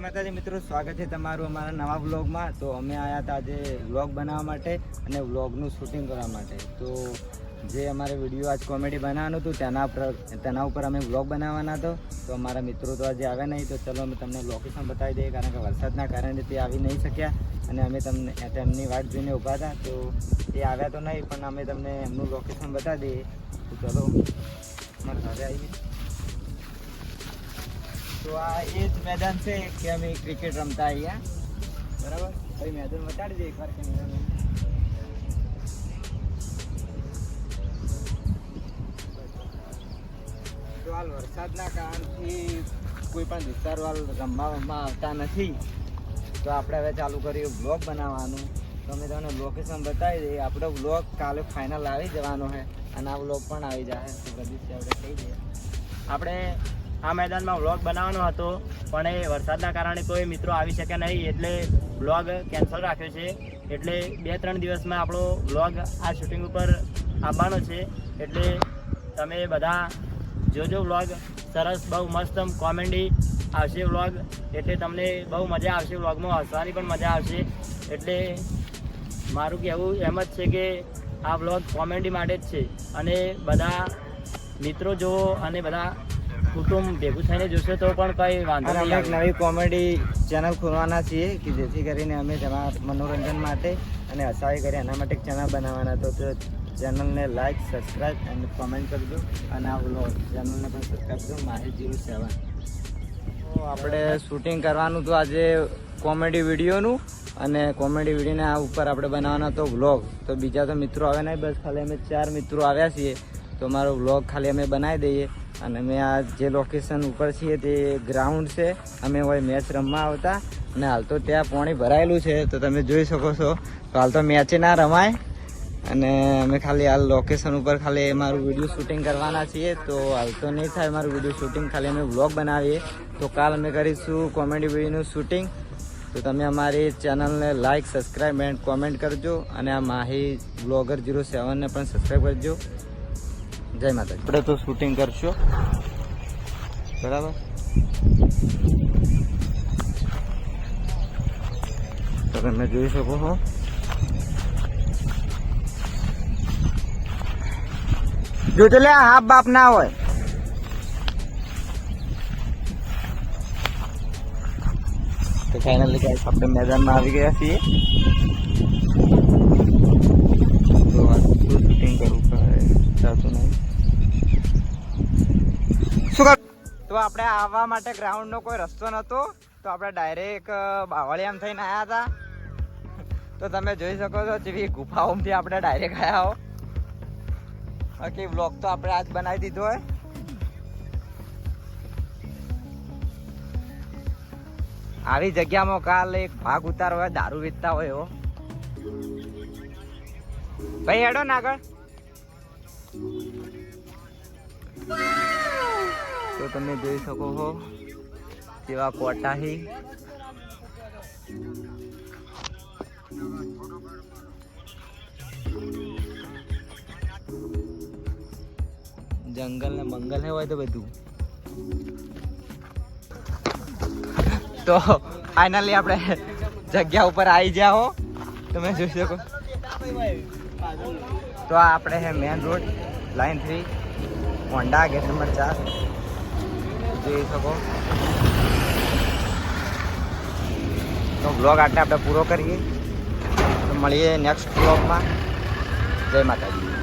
માતાજી મિત્રો, સ્વાગત છે તમારું અમારા નવા વ્લોગમાં. તો અમે આવ્યા હતા આજે વ્લોગ બનાવવા માટે અને વ્લોગનું શૂટિંગ કરવા માટે. તો જે અમારે વિડીયો આજ કોમેડી બનાવવાનું હતું તેના ઉપર અમે વ્લોગ બનાવવાના હતો. તો અમારા મિત્રો તો આજે આવ્યા નહીં, તો ચલો અમે તમને લોકેશન બતાવી દઈએ, કારણ કે વરસાદના કારણે તે આવી નહીં શક્યા અને અમે તેમની વાટ જોઈને ઊભા હતા. તો એ આવ્યા તો નહીં, પણ અમે તમને એમનું લોકેશન બતાવી દઈએ. તો ચલો અમારા ઘરે આવીએ. તો આ એ જ મેદાન છે કે અમે ક્રિકેટ રમતા અહીંયા, બરાબર? ભાઈ મેદાન બતાડી દે એકવાર કેમેરામેન. તો હાલ વરસાદના કારણથી કોઈ પણ વિસ્તારવાળ રમવામાં આવતા નથી, તો આપણે હવે ચાલુ કરીએ બ્લોગ બનાવવાનું. તો અમે તમને લોકેશન બતાવી દઈએ. આપણો બ્લોગ કાલે ફાઇનલ આવી જવાનો છે અને આ બ્લોગ પણ આવી જાય. તો બધી આપણે કહી દઈએ. આપણે આ મેદાનમાં વ્લોગ બનાવવાનો હતો, પણ એ વરસાદના કારણે કોઈ મિત્રો આવી શક્યા નહીં, એટલે વ્લોગ કેન્સલ રાખ્યો છે. એટલે 2-3 દિવસમાં આપણો વ્લોગ આ શૂટિંગ ઉપર આવવાનો છે. એટલે તમે બધા જોજો વ્લોગ. સરસ, બહુ મસ્ત કોમેડી આવશે વ્લોગ. એટલે તમને બહુ મજા આવશે વ્લોગમાં, હસવાની પણ મજા આવશે. એટલે મારું કહેવું એમ જ છે કે આ વ્લોગ કોમેડી માટે જ છે, અને બધા મિત્રો જુઓ અને બધા કુટુંબ ભેગું થઈને જોશે તો પણ કંઈ વાંધો નહીં. અમે એક નવી કોમેડી ચેનલ ખોલવાના છીએ કે જેથી કરીને અમે તમારા મનોરંજન માટે અને હસાવી કરી એના માટે એક ચેનલ બનાવવાના. તો ચેનલને લાઈક, સબસ્ક્રાઈબ અને કોમેન્ટ કરજો, અને આ વ્લોગ ચેનલને પણ સબસ્ક્રાઈબ કરજો, Mahi07. તો આપણે શૂટિંગ કરવાનું હતું આજે કોમેડી વિડીયોનું, અને કોમેડી વિડીયોને આ ઉપર આપણે બનાવવાનો હતો વ્લોગ. તો બીજા તો મિત્રો આવ્યા નહીં, બસ ખાલી અમે 4 મિત્રો આવ્યા છીએ. તો અમારો વ્લોગ ખાલી અમે બનાવી દઈએ. અને અમે આ જે લોકેશન ઉપર છીએ તે ગ્રાઉન્ડ છે. અમે હોય મેચ રમવા આવતા, અને હાલ તો ત્યાં પાણી ભરાયેલું છે, તો તમે જોઈ શકો છો. તો હાલ તો મેચે ના રમાય, અને અમે ખાલી હાલ લોકેશન ઉપર ખાલી મારું વિડીયો શૂટિંગ કરવાના છીએ. તો હાલ તો નહીં થાય મારું વિડીયો શૂટિંગ, ખાલી અમે વ્લોગ બનાવીએ. તો કાલ અમે કરીશું કોમેડી વિડીયોનું શૂટિંગ. તો તમે અમારી ચેનલને લાઈક, સબસ્ક્રાઈબ એન્ડ કોમેન્ટ કરજો, અને આ માહી બ્લોગર 07 ને પણ સબસ્ક્રાઈબ કરજો. જય માતા. આપણે તો શૂટિંગ કરશો, બરાબર? તો તમે જોઈ શકો છો. જો તો લે હાફ બાપ ના હોય. તો ફાઇનલી ગાઈસ આપણે મેદાનમાં આવી ગયા છીએ. તો આ શૂટિંગ કરવું ચાલતું નહીં. તો આપણે આવવા માટે ગ્રાઉન્ડનો કોઈ રસ્તો નહોતો, તો આપણે ડાયરેક્ટ બાવળિયામ થઈને આવ્યા હતા. તો તમે જોઈ શકો છો જેવી ગુફાઓમાંથી આપણે ડાયરેક્ટ આવ્યા હો. બાકી વ્લોગ તો આપણે આજ બનાવી દીધો હોય. આવી જગ્યામાં કાલ એક ભાગ ઉતારો હોય, દારૂ વેચતા હોય એવો. ભાઈ હેડો ને આગળ. તો તમે જોઈ શકો છો કેવા કોટાહી. જંગલ ને મંગલ હે હોય તો બધું. તો ફાઇનલી આપણે જગ્યા ઉપર આવી ગયા હો, તમે જોઈ શકો. તો આ આપણે હે main road, line 3, Honda, gate number 4 જોઈ શકો. તો બ્લોગ આટલે આપણે પૂરો કરીએ. તો મળીએ નેક્સ્ટ બ્લોગમાં. જય માતાજી.